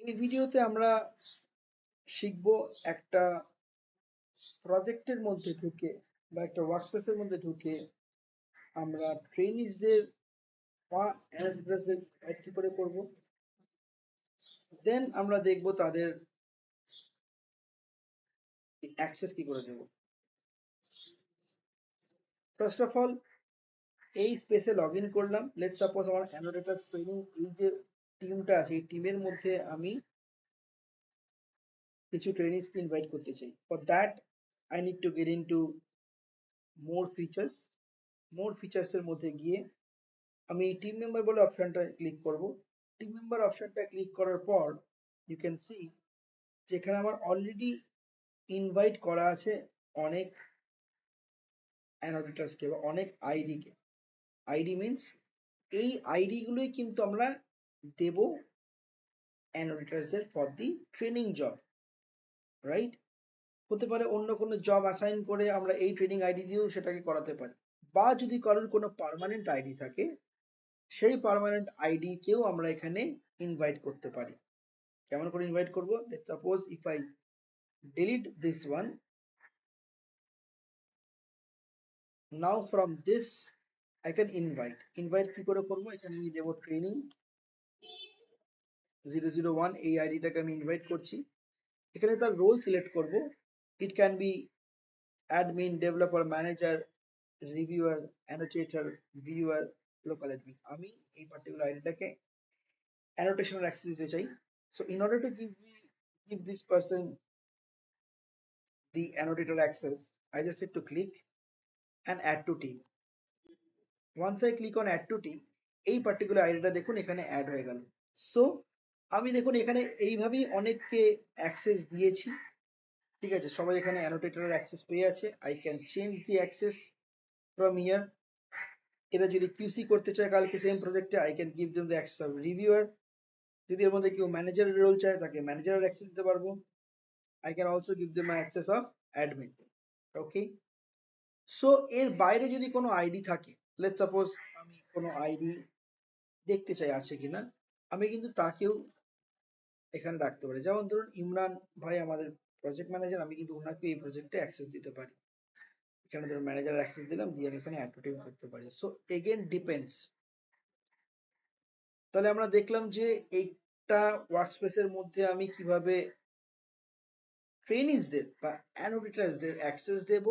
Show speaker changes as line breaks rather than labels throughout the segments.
এই ভিডিওতে আমরা শিখব একটা প্রজেক্টের মধ্যে ঢুকে বা একটা ওয়ার্কস্পেসের মধ্যে ঢুকে আমরা ট্রেনিজদের বা অ্যাড্রেসে অ্যাড কি করে করব। দেন আমরা দেখব তাদের অ্যাক্সেস কি করে দেব। ফার্স্ট অফ অল এই স্পেসে লগ ইন করলাম। লেটস সাপোজ আমার অ্যানোটেটর ট্রেনিং এই যে টিমটা আছে এই টিমের মধ্যে আমি কিছু ট্রেনিজকে ইনভাইট করতে চাই। For that I need to get into more features. More ফিচার্সের মধ্যে গিয়ে আমি টিম মেম্বার বলে অপশনটা ক্লিক করব। টিম মেম্বার অপশনটা ক্লিক করার পর ইউ ক্যান সি যেখানে আমার অলরেডি ইনভাইট করা আছে অনেক অ্যানোটেটরসকে বা অনেক আইডিকে। আইডি মিনস এই আইডি গুলোই কিন্তু আমরা দেব অ্যানোটেটরসদের for the training job, right? হতে পারে অন্য কোনো জব অ্যাসাইন করে আমরা এই ট্রেনিং আইডি দিয়েও সেটাকে করাতে পারি, বা যদি কারোর কোনো পার্মানেন্ট আইডি থাকে সেই পার্মানেন্ট আইডি কেও আমরা এখানে ইনভাইট করতে পারি। কেমন করে ইনভাইট করব? Let's suppose if I delete this one, now from this I can invite কি করে করব? এখানে আমি দেব ট্রেনিং 001 এই আইডিটাকে আমি ইনভাইট করছি। এখানে তার রোল সিলেক্ট করব। It can be admin, developer, manager, reviewer, annotator, viewer, local admin. আমি এই পার্টিকুলার আইডিটাকে অ্যানোটেশনাল অ্যাক্সেস দিতে চাই। So in order to give this person the annotator access, I just need to click and add to team. Once I click on add to team, এই particular আইডিটা দেখুন এখানে add হয়ে গেল। সো আমি দেখুন এখানে এইভাবেই অনেককে অ্যাক্সেস দিয়েছি। ঠিক আছে, সবাই এখানে অ্যানোটেটরের অ্যাক্সেস পেয়ে আছে। I can change the access from here. এরা যদি কিউসি করতে চায় কালকে সেম প্রজেক্টে, I can give them the access of reviewer. যদি এর মধ্যে কেউ ম্যানেজারের রোল চায় তাকে ম্যানেজারের অ্যাক্সেস দিতে পারবো। I can also give them access of admin. Okay, so এর বাইরে যদি কোনো আইডি থাকে, লেটস সাপোজ আমি কোনো আইডি দেখতে চাই আছে কিনা, আমি কিন্তু তাকেও এখানে রাখতে পারি। যেমন ধরুন ইমরান ভাই আমাদের প্রজেক্ট ম্যানেজার, আমি কিন্তু ওনাকে এই প্রজেক্টে অ্যাক্সেস দিতে পারি। এখানে ধরুন ম্যানেজার অ্যাক্সেস দিলাম, দিয়ে আমি এখানে অ্যাড টু টিম করতে পারি। So again depends. তাহলে আমরা দেখলাম যে এইটা ওয়ার্কস্পেসের মধ্যে আমি কিভাবে ট্রেনিজদের বা অ্যানোটেটরসদের অ্যাক্সেস দেব।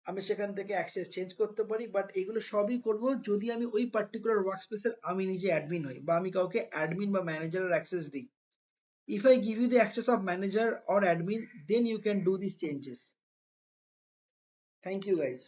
আমি সেখান থেকে অ্যাক্সেস চেঞ্জ করতে পারি, বাট এগুলো সবই করব যদি আমি ওই পার্টিকুলার ওয়ার্কস্পেসের আমি নিজে অ্যাডমিন হই বা আমি কাউকে অ্যাডমিন বা ম্যানেজারের অ্যাক্সেস দিই। If I give you the access of manager or admin, then you can do these changes. Thank you guys.